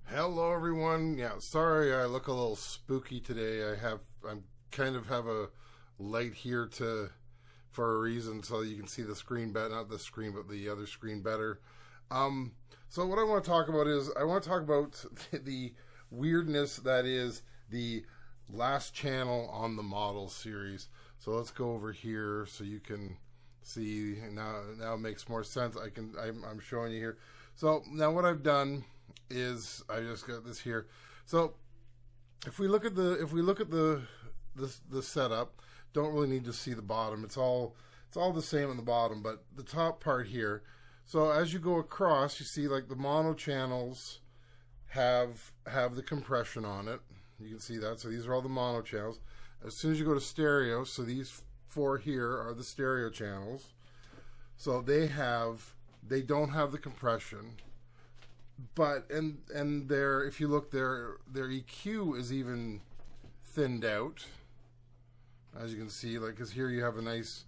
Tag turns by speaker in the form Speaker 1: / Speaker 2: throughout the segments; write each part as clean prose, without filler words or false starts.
Speaker 1: Hello everyone. Yeah, sorry I look a little spooky today. I'm kind of have a light here for a reason, so you can see the screen better, not the screen but the other screen better. So what I want to talk about is the weirdness that is the last channel on the model series. So let's go over here so you can see. Now it makes more sense. I'm showing you here. So now what I've done is I just got this here. So if we look at the setup, don't really need to see the bottom. It's all the same on the bottom, but the top part here. So as you go across, you see like the mono channels have the compression on it. You can see that. So these are all the mono channels. As soon as you go to stereo, so these four here are the stereo channels. So they don't have the compression. But and their, if you look, their EQ is even thinned out, as you can see. Like, because here you have a nice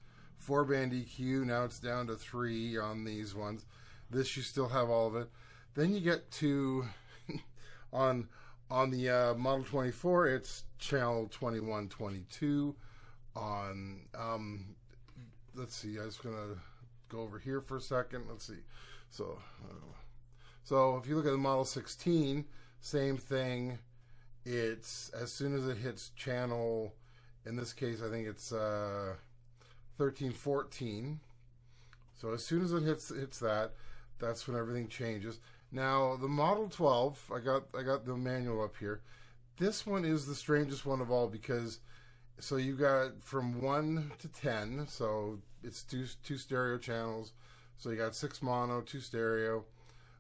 Speaker 1: 4-band EQ. Now it's down to 3 on these ones. This, you still have all of it. Then you get to on the Model 24, it's channel 21, 22. On let's see, I'm just gonna go over here for a second. Let's see. So if you look at the Model 16, same thing. It's as soon as it hits channel, in this case I think it's 13, 14. So as soon as it hits that, that's when everything changes. Now the Model 12, I got the manual up here. This one is the strangest one of all, because so you got from 1 to 10, so it's two stereo channels. So you got 6 mono, 2 stereo.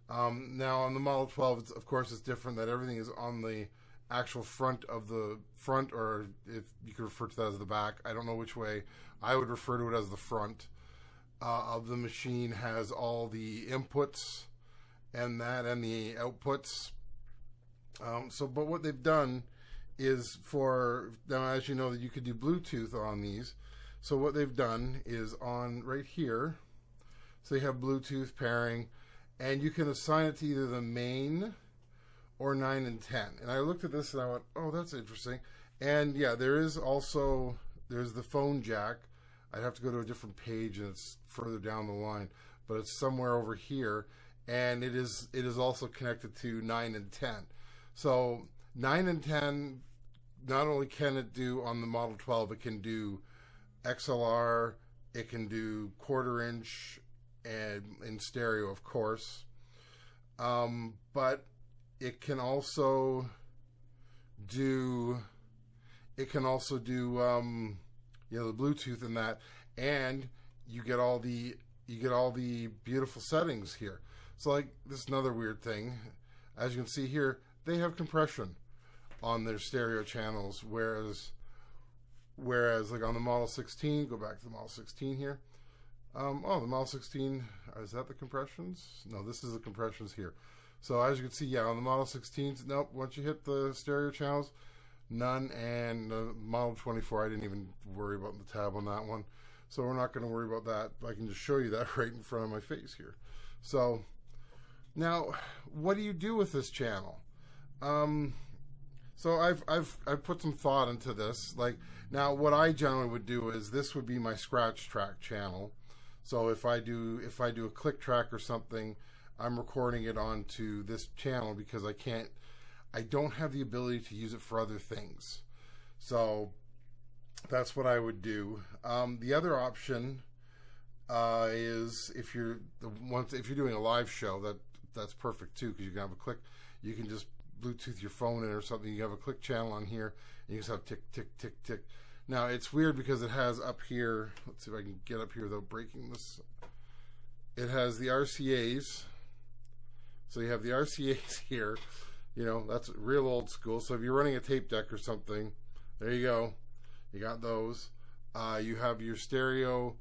Speaker 1: Now on the Model 12, of course it's different, that everything is on the actual front, or if you could refer to that as the back. I don't know which way. I would refer to it as the front of the machine. Has all the inputs and the outputs. But what they've done is, for now, as you know, that you could do Bluetooth on these. So what they've done is on right here, so you have Bluetooth pairing, and you can assign it to either the main or 9 and 10. And I looked at this and I went, oh, that's interesting. And yeah, there's the phone jack. I'd have to go to a different page, and it's further down the line, but it's somewhere over here. And it is also connected to 9 and 10. So 9 and 10, not only can it do on the Model 12, it can do XLR, it can do 1/4 inch, and in stereo, of course. But it can also do the Bluetooth in that, and you get all the beautiful settings here. So like, this is another weird thing. As you can see here, they have compression on their stereo channels, whereas like on the Model 16, go back to the Model 16 here. The Model 16, is that the compressions? No, this is the compressions here. So as you can see, yeah, on the Model 16s, nope, once you hit the stereo channels, none. And the Model 24, I didn't even worry about the tab on that one. So we're not going to worry about that. I can just show you that right in front of my face here. So now, what do you do with this channel? So I've put some thought into this. Like, now what I generally would do is, this would be my scratch track channel. So if I do a click track or something, I'm recording it onto this channel, because I don't have the ability to use it for other things. So that's what I would do. The other option is, if you're doing a live show, that's perfect too, because you can have a click. You can just Bluetooth your phone in or something. You have a click channel on here, and you just have tick, tick, tick, tick. Now it's weird because it has up here. Let's see if I can get up here without breaking this. It has the RCAs. So you have the RCAs here. You know, that's real old school. So if you're running a tape deck or something, there you go. You got those. You have your stereo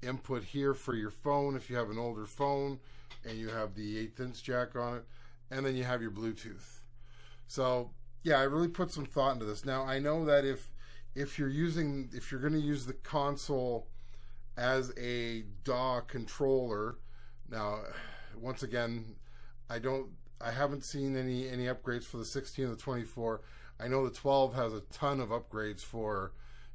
Speaker 1: input here for your phone if you have an older phone, and you have the 1/8 inch jack on it, and then you have your Bluetooth. So yeah, I really put some thought into this. Now I know that if you're going to use the console as a DAW controller, Now, once again, I haven't seen any upgrades for the 16 or the 24. I know the 12 has a ton of upgrades for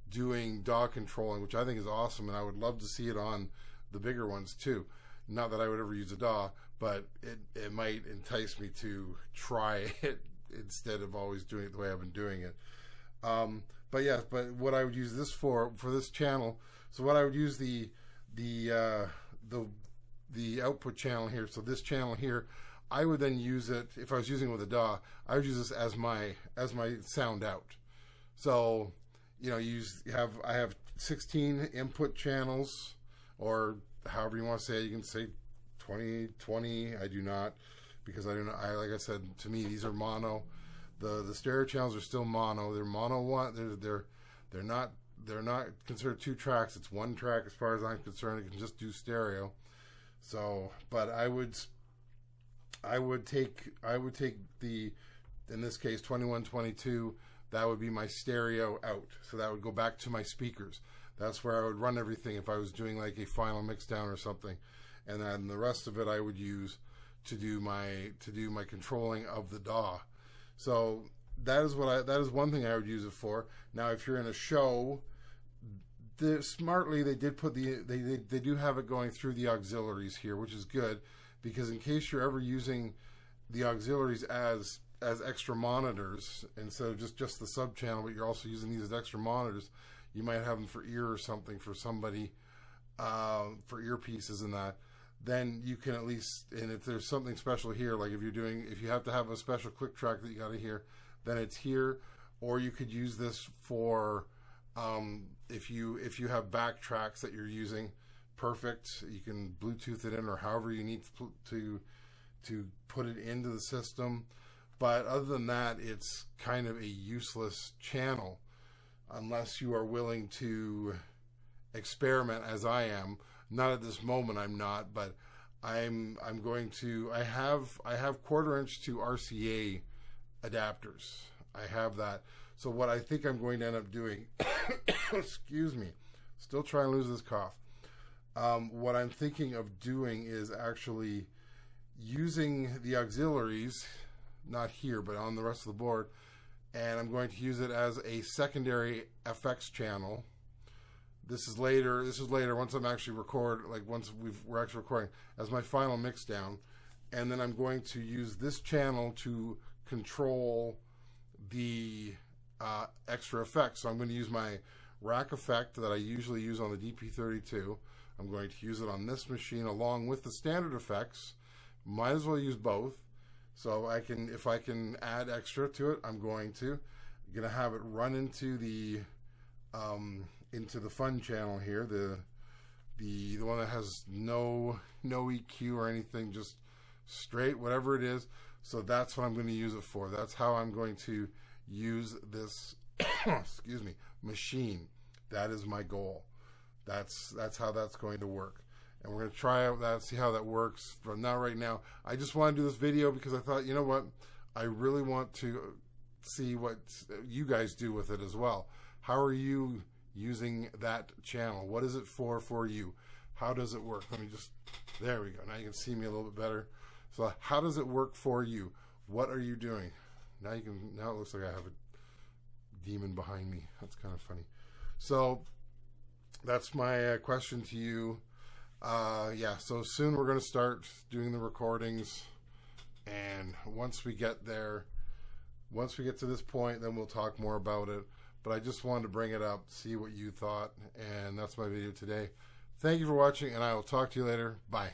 Speaker 1: doing DAW controlling, which I think is awesome, and I would love to see it on the bigger ones too. Not that I would ever use a DAW, but it might entice me to try it instead of always doing it the way I've been doing it. But what I would use this for this channel, so what I would use the output channel here, so this channel here, I would then use it, if I was using it with a DAW, I would use this as my sound out. So, you know, I have 16 input channels, or however you want to say it. You can say 20. I do not, because I do not. Like I said, to me, these are mono. The stereo channels are still mono. They're mono one. They're not considered 2 tracks. It's 1 track as far as I'm concerned. It can just do stereo. So, but I would take the, in this case, 21, 22. That would be my stereo out. So that would go back to my speakers. That's where I would run everything if I was doing like a final mix down or something. And then the rest of it I would use to do my controlling of the DAW. So that is one thing I would use it for. Now, if you're in a show, smartly they did put they do have it going through the auxiliaries here, which is good, because in case you're ever using the auxiliaries as extra monitors instead of just the sub channel, but you're also using these as extra monitors, you might have them for ear or something for somebody, for earpieces and that. Then you can at least, and if there's something special here, like if you have to have a special click track that you got to hear, then it's here. Or you could use this for if you have backtracks that you're using. Perfect. You can Bluetooth it in, or however you need to put it into the system. But other than that, it's kind of a useless channel unless you are willing to experiment, as I am. Not at this moment, I'm not, but I'm going to. I have 1/4 inch to RCA adapters. I have that. So what I think I'm going to end up doing, excuse me, still trying to lose this cough. What I'm thinking of doing is actually using the auxiliaries, not here, but on the rest of the board, and I'm going to use it as a secondary FX channel. This is later. Once I'm actually we're actually recording, as my final mix down, and then I'm going to use this channel to control the extra effects. So I'm going to use my rack effect that I usually use on the DP32. I'm going to use it on this machine along with the standard effects. Might as well use both. So if I can add extra to it, I'm going to have it run into the fun channel here, the one that has no EQ or anything, just straight whatever it is. So that's what I'm going to use it for. That's how I'm going to use this excuse me, machine. That is my goal. That's how that's going to work. And we're going to try out that, see how that works. But not right now. I just want to do this video because I thought, you know what? I really want to see what you guys do with it as well. How are you using that channel? What is it for you? How does it work? There we go. Now you can see me a little bit better. So how does it work for you? What are you doing? Now it looks like I have a demon behind me. That's kind of funny. So that's my question to you. So soon we're going to start doing the recordings, and once we get to this point, then we'll talk more about it. But I just wanted to bring it up, see what you thought, and that's my video today. Thank you for watching, and I will talk to you later. Bye.